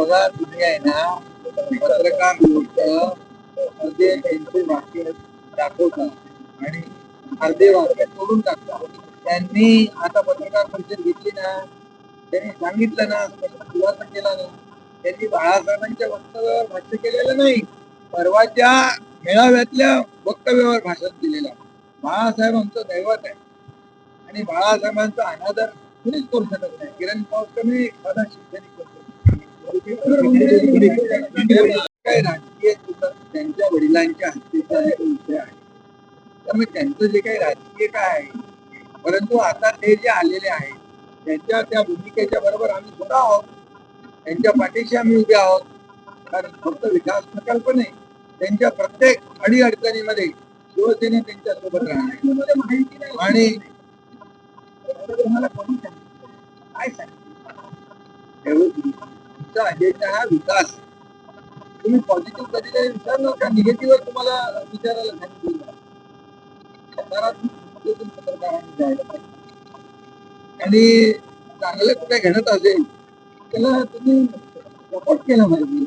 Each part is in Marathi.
बघा तुम्ही आहे ना, पत्रकार लोक अर्धे त्यांचे वाक्य दाखवतात आणि अर्धे वाक्य तोडून टाकतात. त्यांनी आता पत्रकार परिषद घेतली ना, त्यांनी सांगितलं ना, खुलासा केला ना, त्यांनी बाळासाहेबांच्या वक्तव्यावर भाष्य केलेलं नाही, परवाच्या मेळाव्यातल्या वक्तव्यावर भाषण दिलेलं आहे. बाळासाहेब आमचं दैवत आहे आणि बाळासाहेबांचा अनादर कुणीच करू शकत नाही. किरण पावसकर एखादा शिक्षण काय राजकीय त्यांच्या वडिलांच्या हत्येचा विषय आहे, त्यामुळे त्यांचं जे काही राजकीय काय आहे, परंतु आता ते जे आलेले आहेत त्यांच्या त्या भूमिकेच्या बरोबर आम्ही सुद्धा आहोत, त्यांच्या पाठीशी आम्ही उभे आहोत. कारण फक्त विकास प्रकल्प नाही, त्यांच्या प्रत्येक अडीअडचणीमध्ये शिवसेना त्यांच्या सोबत राहणार माहिती नाही. आणि तुम्हाला कोणी सांगितलं काय सांगितलं, तुमचा अजेंडा हा विकास. तुम्ही पॉझिटिव्ह कधी काही विचारलं का, निगेटिव्ह तुम्हाला विचारायला सांगितलं. सकारात्मक पत्रकारांनी जायला पाहिजे आणि चांगलं कुठे घडत असेल त्याला तुम्ही सपोर्ट केला पाहिजे.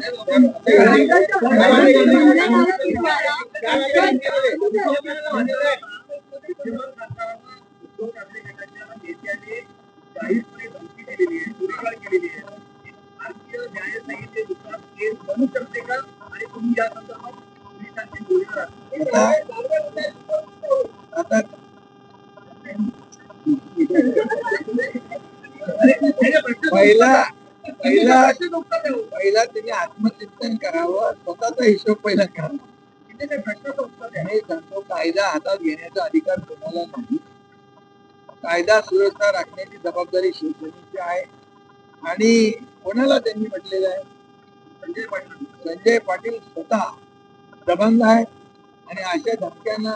आता पहिला त्यांनी आत्मचिंतन करावं, स्वतःचा हिशोब पहिला करावा. मी सांगतो, कायदा हातात घेण्याचा अधिकार कोणाला नाही. कायदा सुव्यवस्था राखण्याची जबाबदारी शिवसेनेची आहे. आणि कोणाला त्यांनी म्हटलेलं आहे, संजय पाटील स्वतः दबंग आहे आणि अशा धमक्यांना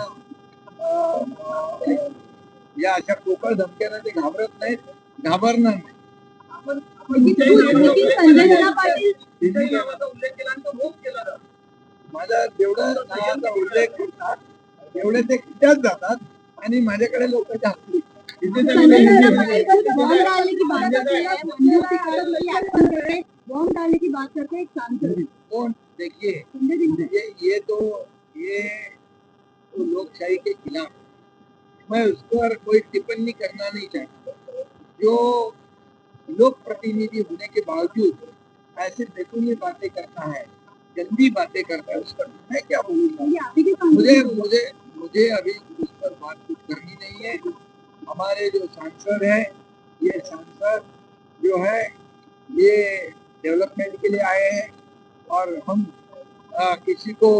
या अशा पोकळ धमक्यांना ते घाबरत नाहीत, घाबरणार नाही. माझा जेवढा नावाचा उल्लेख करतात तेवढे ते खिशात जातात आणि माझ्याकडे लोक जास्त. देखिए ये तो लोकशाही के खिलाफ, मैं उस पर कोई टिप्पणी करना नहीं चाहता. जो लोक प्रतिनिधि होने के बावजूद ऐसे बेतुनी बातें करता है, गंदी बातें करता है, उस पर मैं क्या बोलूँगा. मुझे अभी उस पर बात कुछ करनी नहीं है. हमारे जो सांसद है, ये सांसद जो है ये डेवलपमेंट के लिए आए हैं और हम किसी को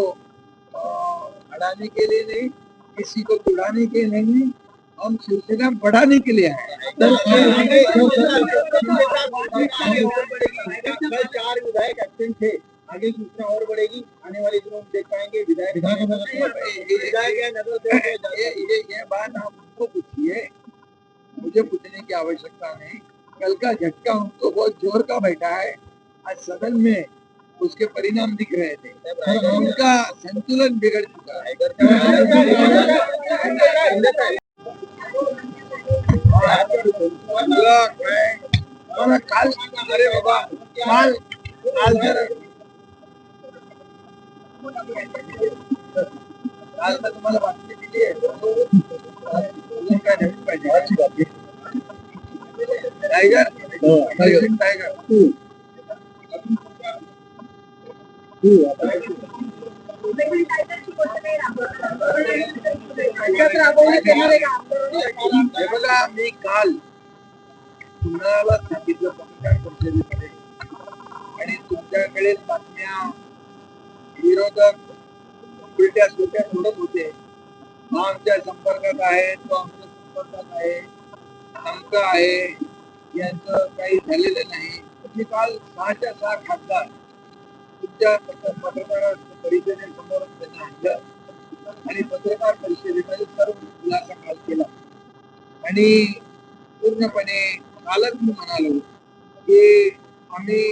अड़ाने के लिए नहीं, किसी को उड़ाने के लिए नहीं, हम शिवसेना बढ़ाने के लिए आए. कल 4 विधायक एब्सेंट थे, आगे सूचना और बढ़ेगी. आने वाले दिनों में देख पाएंगे विधायक. ये बात आप उनको पूछिए, मुझे पूछने की आवश्यकता नहीं. कल का झटका उनको बहुत जोर का बैठा है. आज सदन में उसके परिणाम दिख रहे थे. उनका संतुलन बिगड़ चुका है. काल अरे बाबा काल तर तुम्हाला बातमी दिली आहे. काय नवीन पाहिजे टायगर टायगर बघा, मी काल तुम्हाला सांगितलं पत्रकार परिषदेमध्ये आणि तुमच्याकडे बातम्या विरोधक उलट्या सुलट्या सोडत होते. आमच्या संपर्कात आहे, तो आमच्या संपर्कात आहे, आमचं आहे, यांचं काही झालेलं नाही. मी काल 6च्या 6 खासदार तुमच्या पत्रकार परिषदेसमोर त्यांना आणलं आणि पत्रकार परिषदेमध्ये सर्व खुलासा काल केला. आणि पूर्णपणे कालच मी म्हणालो की आम्ही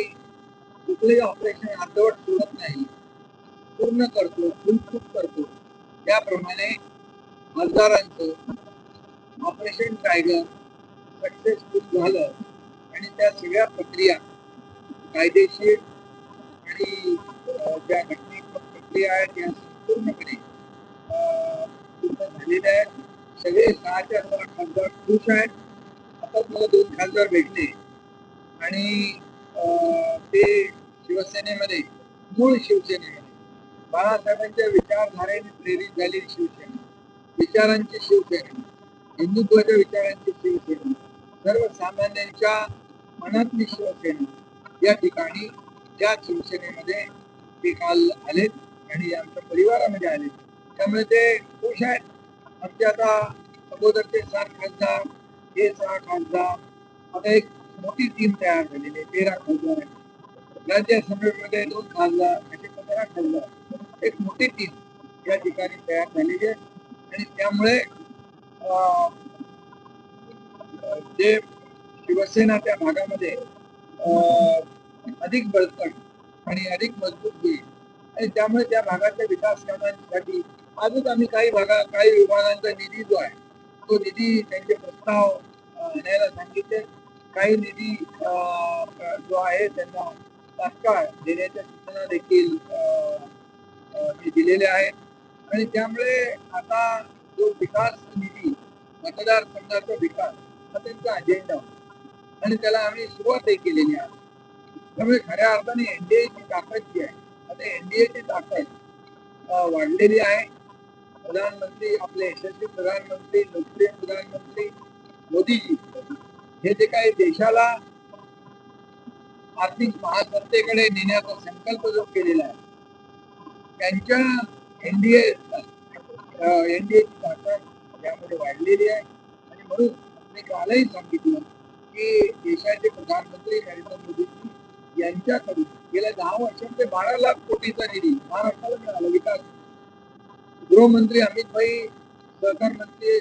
कुठलंही ऑपरेशन अर्धवट सोडत नाही, पूर्ण करतो, फुलफूट करतो. त्याप्रमाणे हजारांचं ऑपरेशन टायगर सक्सेसफुल झालं आणि त्या सगळ्या प्रक्रिया कायदेशीर आणि ज्या घटनात्मक प्रक्रिया आहेत त्या संपूर्णपणे पूर्ण झालेल्या आहेत. सगळे 6च्या 6 खासदार खुश आहेत. आता मला 2 खासदार भेटले आणि ते शिवसेनेमध्ये, मूळ शिवसेनेमध्ये बाळासाहेबांच्या विचारधारेने प्रेरित झालेली शिवसेना, विचारांची शिवसेना, हिंदुत्वाच्या विचारांची शिवसेना, सर्वसामान्यांच्या मनातली शिवसेना, या ठिकाणी या शिवसेनेमध्ये ते काल आलेत आणि आमच्या परिवारामध्ये आले. त्यामुळे ते खुश आहेत. आमचे आता अगोदरचे 7 खासदार, हे 6 खासदार, आता एक मोठी टीम तयार झालेली आहे. 13 खासदार आहेत. राज्यसभेमध्ये 2 खासदार, असे 15 खासदार, एक मोठी टीम या ठिकाणी तयार झालेली आहे. आणि त्यामुळे जे शिवसेना त्या भागामध्ये अधिक बळकट आणि अधिक मजबूत होईल आणि त्यामुळे त्या भागाच्या विकास कामांसाठी आजच आम्ही काही विभागांचा निधी जो आहे तो निधी त्यांचे प्रस्ताव आणायला सांगितले. काही निधी जो आहे त्यांना तात्काळ देण्याच्या सूचना देखील मी दिलेल्या आहेत. आणि त्यामुळे आता जो विकास निधी, मतदारसंघाचा विकास हा त्यांचा अजेंडा आणि त्याला आम्ही सुरुवातही केलेली आहे. त्यामुळे खऱ्या अर्थाने एनडीएची ताकद जी आहे, आता एनडीएची ताकद वाढलेली आहे. प्रधानमंत्री, आपले यशस्वी प्रधानमंत्री, लोकप्रिय प्रधानमंत्री मोदीजी हे जे काही देशाला आर्थिक महासत्तेकडे नेण्याचा संकल्प जो केलेला आहे, त्यांच्या एनडीएची ताकद त्यामध्ये वाढलेली आहे. आणि म्हणून मी कालही सांगितलं की देशाचे प्रधानमंत्री नरेंद्र मोदीजी यांच्याकडून गेल्या 10 वर्षांमध्ये 12 लाख कोटीचा निधी महाराष्ट्राला मिळाला. विकास गृहमंत्री अमित भाई, सहकार मंत्री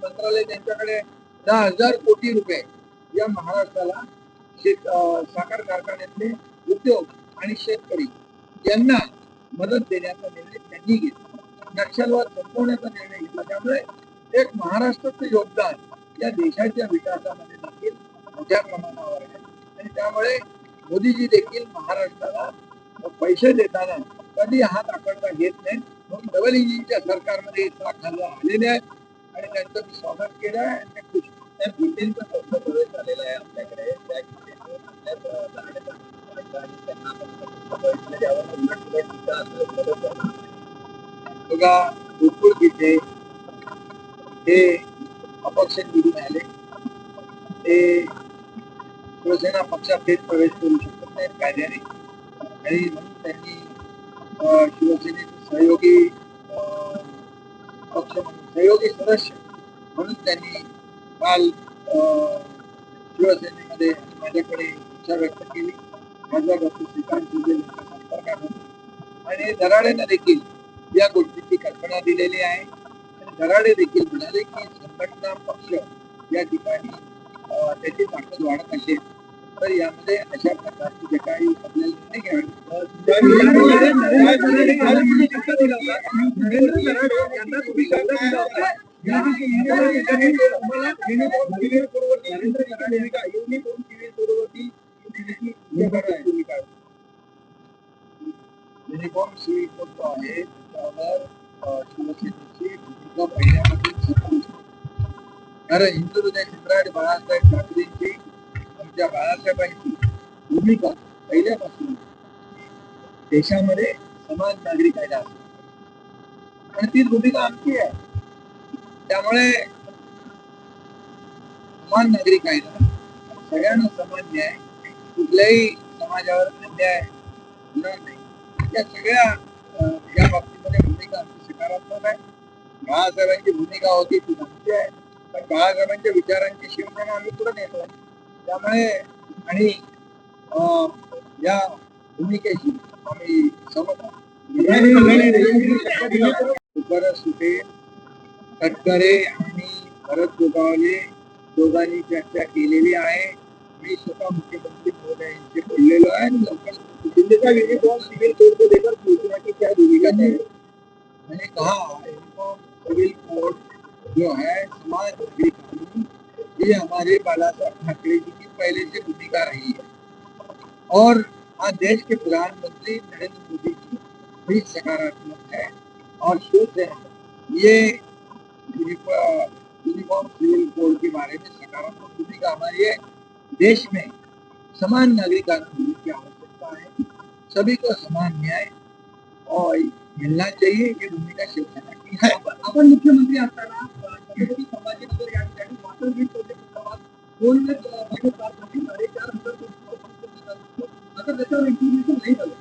मंत्रालय, त्यांच्याकडे 10,000 कोटी रुपये या महाराष्ट्राला साखर कारखान्यातले उद्योग आणि शेतकरी यांना मदत देण्याचा निर्णय त्यांनी घेतला. नक्षलवाद संपवण्याचा निर्णय घेतला. त्यामुळे एक महाराष्ट्राचं योगदान या देशाच्या विकासामध्ये देखील मोठ्या प्रमाणावर आहे. आणि त्यामुळे मोदीजी देखील महाराष्ट्राला पैसे देताना कधी हात आकडता घेत नाहीत. म्हणून डबल इंजिनच्या सरकारमध्ये 6 खासदार आलेले आहेत आणि त्यांचं मी स्वागत केलं आहे. आणि खुश त्या गीतेंचा शब्द प्रवेश आलेला आहे आपल्याकडे. त्या बघा, भरपूर गीते हे अपक्ष निवडून आले, ते शिवसेना पक्षात थेट प्रवेश करू शकत नाहीत कायद्याने. आणि म्हणून त्यांनी शिवसेनेचे सहयोगी पक्ष म्हणून, सहयोगी सदस्य म्हणून त्यांनी काल शिवसेनेमध्ये माझ्याकडे इच्छा व्यक्त केली. माझ्या डॉक्टर श्रीकांत शिंदे संपर्कात होते आणि दराडेंना देखील या गोष्टीची कल्पना दिलेली आहे. आणि दराडे देखील म्हणाले की संघटना पक्ष या ठिकाणी त्याची ताकद वाढत असेल तर यामध्ये अशा प्रकारचे जे काही आपल्याला निर्णय युनिफॉर्म सिव्हिल कोड जो आहे त्याच्यावर शिवसेनेची भूमिका पहिल्यापासून, कारण हिंदू हृदय सम्राट बाळासाहेब ठाकरेंची, आमच्या बाळासाहेबांची भूमिका पहिल्यापासून देशामध्ये समान नागरी कायदा असतो आणि तीच भूमिका आमची आहे. त्यामुळे समान नागरी कायदा, सगळ्यांना समान न्याय, कुठल्याही समाजावर अन्याय होणार नाही, या सगळ्या या बाबतीमध्ये भूमिका आमची सकारात्मक आहे. बाळासाहेबांची भूमिका होती ती आमची आहे. पण बाळासाहेबांच्या विचारांची शिवसेना आम्ही पुढे नेतो. त्यामुळे आणि या भूमिकेशी आम्ही सहमत आहोत. सुटे, तटकरे आणि भरत गोगावले दोघांनी चर्चा केलेली आहे. मी स्वतः मुख्यमंत्री महोदयांशी बोललेलो आहे आणि लवकर यूनिफॉर्म सिविल कोड को लेकर पूछना की क्या भूमिका है. मैंने कहा यूनिफॉर्म सिविल कोड जो है समाज नागरिक कानून, ये हमारे बाला साहब ठाकरे जी की पहले से भूमिका रही है और आज देश के प्रधानमंत्री नरेंद्र मोदी जी भी सकारात्मक है और शिवसेना ये यूनिफॉर्म सिविल कोड के बारे में सकारात्मक भूमिका हमारी है। देश में समान नागरिक कानून की आवश्यकता है, सभी को समान न्याय और मिलना चाहिए, ये भूमिका शिवसेना की है। आपण मुख्यमंत्री असताना छत्रपती संभाजीनगर या ठिकाणी वॉटर ग्रीड प्रोजेक्ट दोन महिने पास झाले 4.5 आता त्याच्यावर इन्फॉर्मेशन नाही झालं.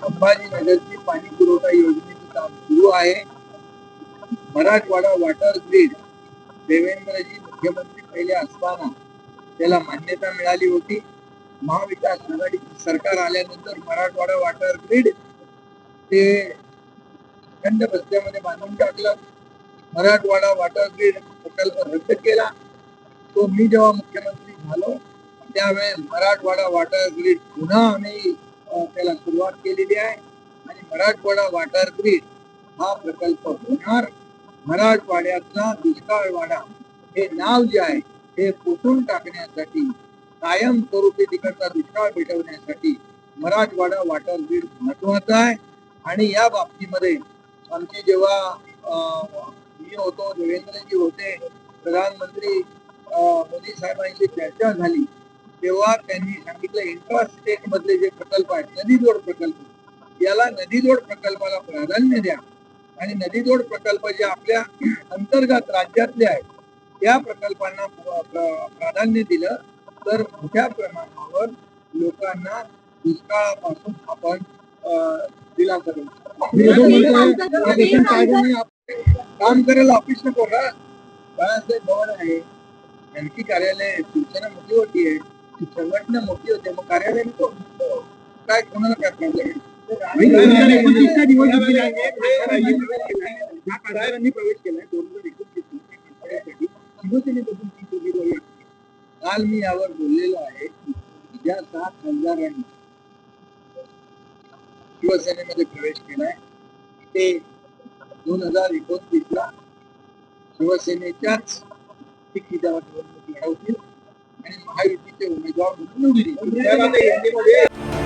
संभाजीनगरची पाणी पुरवठा योजनेचं काम सुरू आहे. मराठवाडा वॉटर ग्रीड देवेंद्रजी मुख्यमंत्री पहिले असताना त्याला मान्यता मिळाली होती. महाविकास आघाडीचं सरकार आल्यानंतर मराठवाडा वॉटर ग्रीड ते खंड बस्त्यामध्ये बांधून टाकलं. मराठवाडा वॉटर ग्रीड प्रकल्प रद्द केला. तो मी जेव्हा मुख्यमंत्री झालो त्यावेळेस मराठवाडा वॉटर ग्रीड पुन्हा आम्ही त्याला सुरुवात केलेली आहे आणि मराठवाडा वॉटर ग्रीड हा प्रकल्प होणार. मराठवाड्यातला दुष्काळवाडा हे नाव जे आहे हे पुसून टाकण्यासाठी, कायमस्वरूपी तिकडचा दुष्काळ मिटवण्यासाठी मराठवाडा वॉटर ग्रीड महत्वाचा आहे. आणि या बाबतीमध्ये आमची जेव्हा मी होतो, देवेंद्रजी होते, प्रधानमंत्री मोदी साहेबांशी चर्चा झाली तेव्हा त्यांनी सांगितलं इंट्रास्टेट मधले जे प्रकल्प आहेत, नदीजोड प्रकल्प, याला नदीजोड प्रकल्पाला प्राधान्य द्या आणि नदीजोड प्रकल्प जे आपल्या अंतर्गत राज्यातले आहेत त्या प्रकल्पांना प्राधान्य दिलं तर मोठ्या प्रमाणावर लोकांना दुष्काळापासून आपण दिलासा देऊ. काम करायला ऑफिस नको का? बाळासाहेब भवन आहे, आणखी कार्यालय, शिवसेना मोठी होती आहे, संघटना मोठी होते, मग कार्यालय नको काय? कोणाला काय प्रॉब्लेम आहे? प्रवेश केलाय 2029 शिवसेनेपासून काल मी यावर बोललेलो आहे. ज्या 7 खासदारांनी शिवसेनेमध्ये प्रवेश केलाय ते 2029 ला शिवसेनेच्याच तिकिटावर निवडणूक लढवतील आणि महायुतीचे उमेदवार म्हणून निवडून येतील.